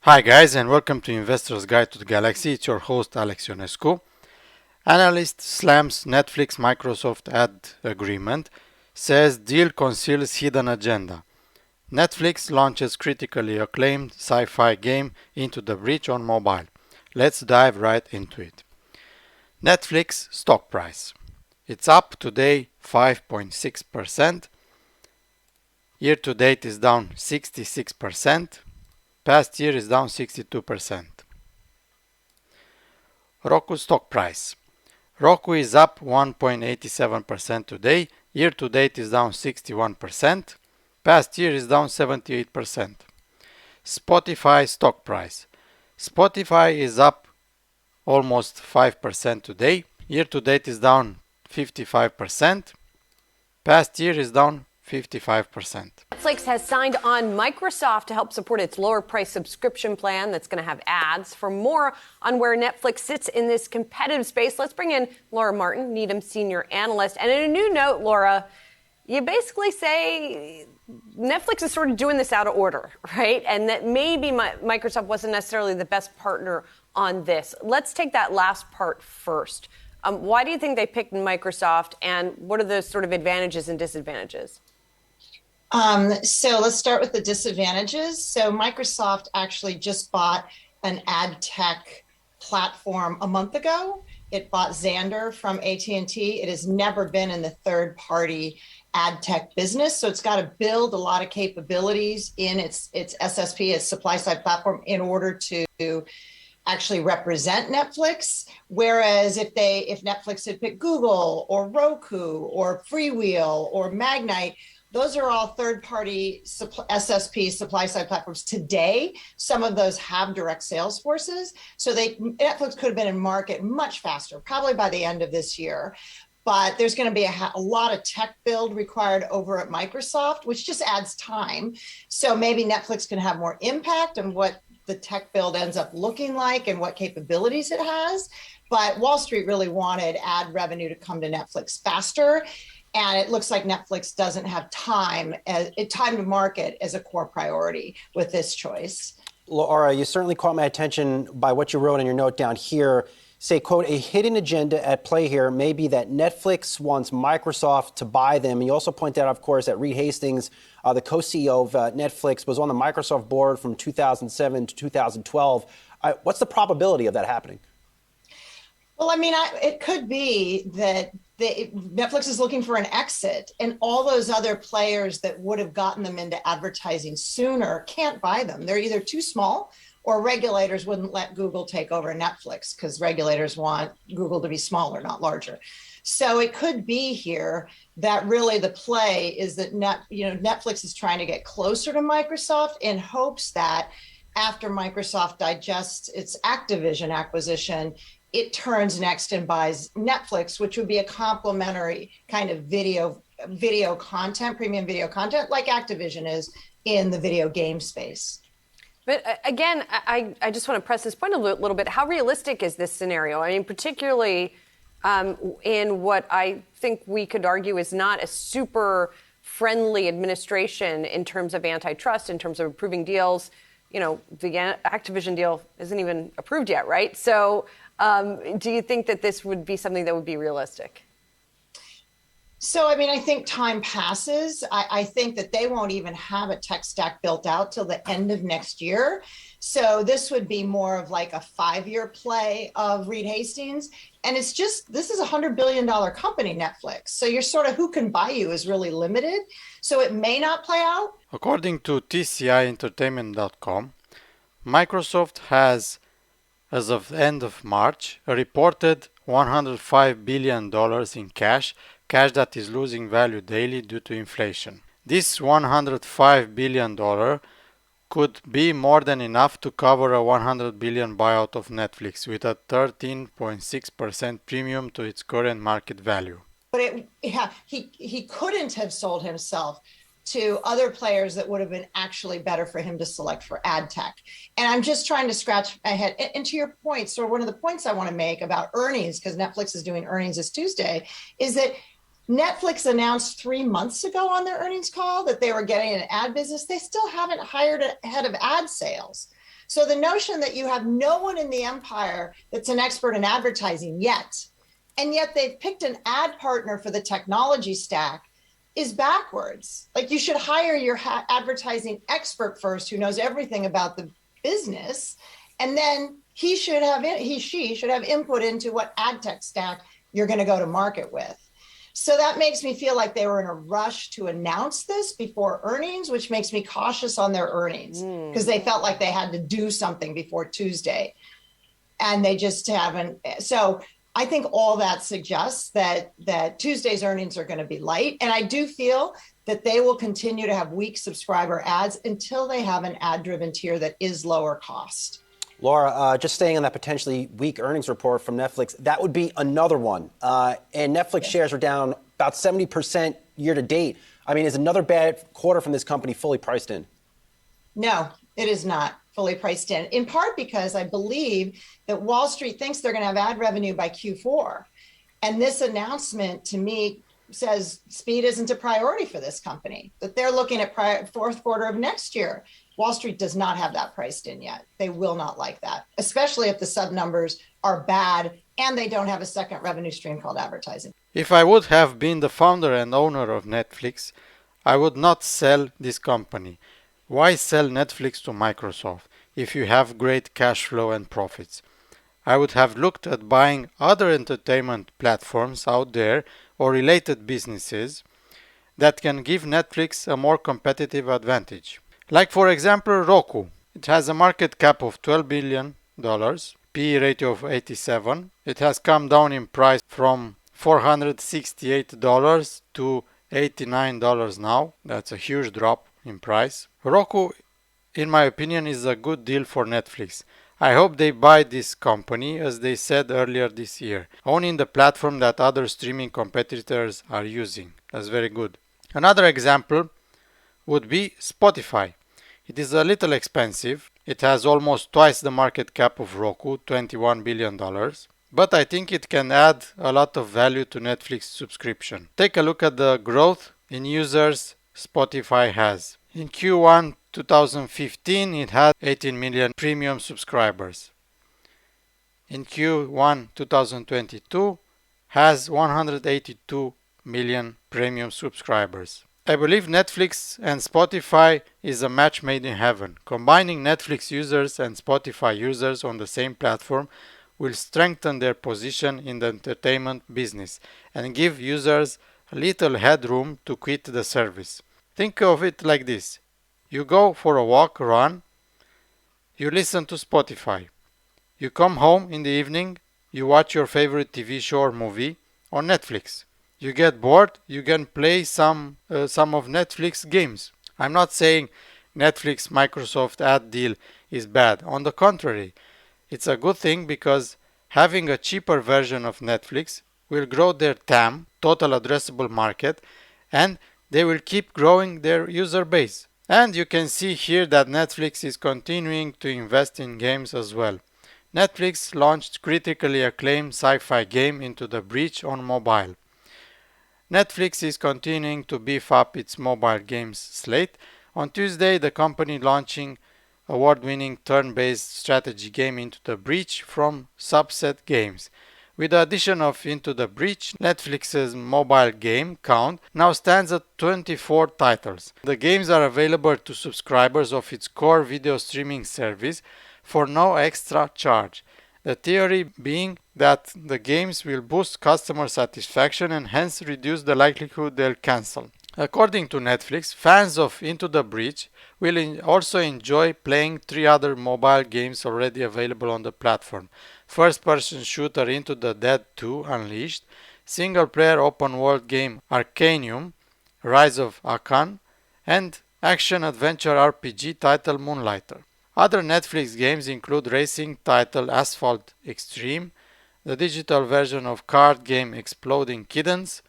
Hi guys and welcome to Investor's Guide to the Galaxy. It's your host Alex Ionescu. Analyst slams Netflix Microsoft ad agreement, says deal conceals hidden agenda. Netflix launches critically acclaimed sci-fi game into the breach on mobile. Let's dive right into it. Netflix stock price. It's up today 5.6%. Year to date is down 66%. Past year is down 62%. Roku stock price. Roku is up 1.87% today. Year to date is down 61%. Past year is down 78%. Spotify stock price. Spotify is up almost 5% today. Year to date is down 55%. Past year is down 55%. Netflix has signed on Microsoft to help support its lower price subscription plan that's going to have ads. For more on where Netflix sits in this competitive space, let's bring in Laura Martin, Needham senior analyst. And in a new note, Laura, you basically say Netflix is sort of doing this out of order, right? And that maybe Microsoft wasn't necessarily the best partner on this. Let's take that last part first. Why do you think they picked Microsoft, and what are the sort of advantages and disadvantages? So let's start with the disadvantages. So Microsoft actually just bought an ad tech platform a month ago. It bought Xandr from AT&T. It has never been in the third-party ad tech business, so it's got to build a lot of capabilities in its SSP, its supply-side platform, in order to actually represent Netflix. Whereas if Netflix had picked Google or Roku or Freewheel or Magnite, those are all third-party SSP supply-side platforms today. Some of those have direct sales forces. So Netflix could have been in market much faster, probably by the end of this year. But there's going to be a lot of tech build required over at Microsoft, which just adds time. So maybe Netflix can have more impact on what the tech build ends up looking like and what capabilities it has. But Wall Street really wanted ad revenue to come to Netflix faster. And it looks like Netflix doesn't have time to market as a core priority with this choice. Laura, you certainly caught my attention by what you wrote in your note down here. Say, quote, a hidden agenda at play here may be that Netflix wants Microsoft to buy them. And you also point out, of course, that Reed Hastings, the co-CEO of Netflix, was on the Microsoft board from 2007 to 2012. What's the probability of that happening? Well, I mean, it could be that Netflix is looking for an exit, and all those other players that would have gotten them into advertising sooner can't buy them. They're either too small, or regulators wouldn't let Google take over Netflix because regulators want Google to be smaller, not larger. So it could be here that really the play is that Netflix is trying to get closer to Microsoft in hopes that after Microsoft digests its Activision acquisition, it turns next and buys Netflix, which would be a complementary kind of video content, premium video content, like Activision is in the video game space. But again, I just want to press this point a little bit. How realistic is this scenario? I mean, particularly in what I think we could argue is not a super friendly administration in terms of antitrust, in terms of approving deals. You know, the Activision deal isn't even approved yet, right? So do you think that this would be something that would be realistic? So, I mean, I think time passes. I think that they won't even have a tech stack built out till the end of next year. So this would be more of like a 5-year play of Reed Hastings. And it's just, this is $100 billion company, Netflix. So you're sort of who can buy you is really limited. So it may not play out. According to TCIentertainment.com, Microsoft has, as of the end of March, a reported $105 billion in cash that is losing value daily due to inflation. This $105 billion could be more than enough to cover a $100 billion buyout of Netflix with a 13.6% premium to its current market value. But he couldn't have sold himself to other players that would have been actually better for him to select for ad tech. And I'm just trying to scratch my head. And to your point, so one of the points I want to make about earnings, because Netflix is doing earnings this Tuesday, is that Netflix announced 3 months ago on their earnings call that they were getting an ad business. They still haven't hired a head of ad sales. So the notion that you have no one in the empire that's an expert in advertising yet, and yet they've picked an ad partner for the technology stack is backwards. Like, you should hire your advertising expert first who knows everything about the business, and then she should have input into what ad tech stack you're going to go to market with. So that makes me feel like they were in a rush to announce this before earnings, which makes me cautious on their earnings because they felt like they had to do something before Tuesday, and they just haven't. So I think all that suggests that Tuesday's earnings are going to be light, and I do feel that they will continue to have weak subscriber ads until they have an ad-driven tier that is lower cost. Laura, just staying on that potentially weak earnings report from Netflix, that would be another one. And Netflix shares are down about 70% year to date. I mean, is another bad quarter from this company fully priced in? No, it is not fully priced in part because I believe that Wall Street thinks they're going to have ad revenue by Q4. And this announcement to me says speed isn't a priority for this company, that they're looking at fourth quarter of next year. Wall Street does not have that priced in yet. They will not like that, especially if the sub numbers are bad and they don't have a second revenue stream called advertising. If I would have been the founder and owner of Netflix, I would not sell this company. Why sell Netflix to Microsoft if you have great cash flow and profits? I would have looked at buying other entertainment platforms out there or related businesses that can give Netflix a more competitive advantage. Like, for example, Roku. It has a market cap of $12 billion, PE ratio of 87. It has come down in price from $468 to $89 now. That's a huge drop in price. Roku, in my opinion, is a good deal for Netflix. I hope they buy this company, as they said earlier this year, owning the platform that other streaming competitors are using. That's very good. Another example would be Spotify. It is a little expensive. It has almost twice the market cap of Roku, $21 billion. But I think it can add a lot of value to Netflix subscription. Take a look at the growth in users Spotify has. In Q1 2015, it had 18 million premium subscribers. In Q1 2022, has 182 million premium subscribers. I believe Netflix and Spotify is a match made in heaven. Combining Netflix users and Spotify users on the same platform will strengthen their position in the entertainment business and give users a little headroom to quit the service. Think of it like this. You go for a walk, run, you listen to Spotify. You come home in the evening, you watch your favorite TV show or movie on Netflix. You get bored, you can play some of Netflix games. I'm not saying Netflix Microsoft ad deal is bad. On the contrary, it's a good thing because having a cheaper version of Netflix will grow their TAM, total addressable market, and they will keep growing their user base. And you can see here that Netflix is continuing to invest in games as well. Netflix launched critically acclaimed sci-fi game Into the Breach on mobile. Netflix is continuing to beef up its mobile games slate. On Tuesday, the company launching award-winning turn-based strategy game Into the Breach from Subset Games. With the addition of Into the Breach, Netflix's mobile game count now stands at 24 titles. The games are available to subscribers of its core video streaming service for no extra charge. The theory being that the games will boost customer satisfaction and hence reduce the likelihood they'll cancel. According to Netflix, fans of Into the Breach will also enjoy playing 3 other mobile games already available on the platform. First-person shooter Into the Dead 2 Unleashed, single-player open-world game Arcanium, Rise of Akan, and action-adventure RPG title Moonlighter. Other Netflix games include racing title Asphalt Extreme, the digital version of card game Exploding Kittens,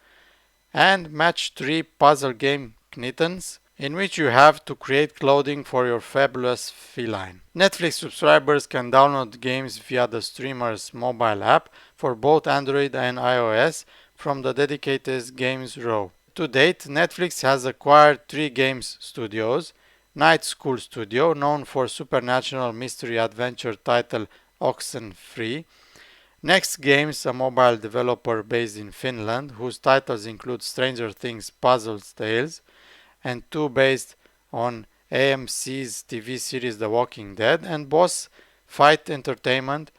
and match 3 puzzle game Knittens, in which you have to create clothing for your fabulous feline. Netflix subscribers can download games via the streamer's mobile app for both Android and iOS from the dedicated games row. To date, Netflix has acquired 3 games studios, Night School Studio, known for supernatural mystery adventure title Oxenfree. Next Games, a mobile developer based in Finland, whose titles include Stranger Things Puzzle Tales, and two based on AMC's TV series The Walking Dead, and Boss Fight Entertainment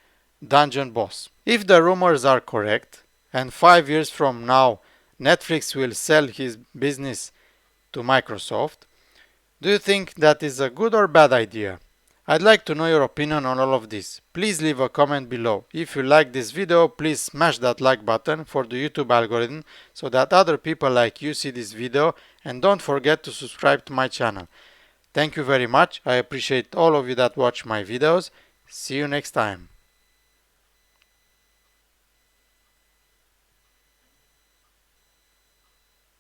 Dungeon Boss. If the rumors are correct, and 5 years from now Netflix will sell his business to Microsoft, do you think that is a good or bad idea? I'd like to know your opinion on all of this. Please leave a comment below. If you like this video, please smash that like button for the YouTube algorithm so that other people like you see this video, and don't forget to subscribe to my channel. Thank you very much. I appreciate all of you that watch my videos. See you next time.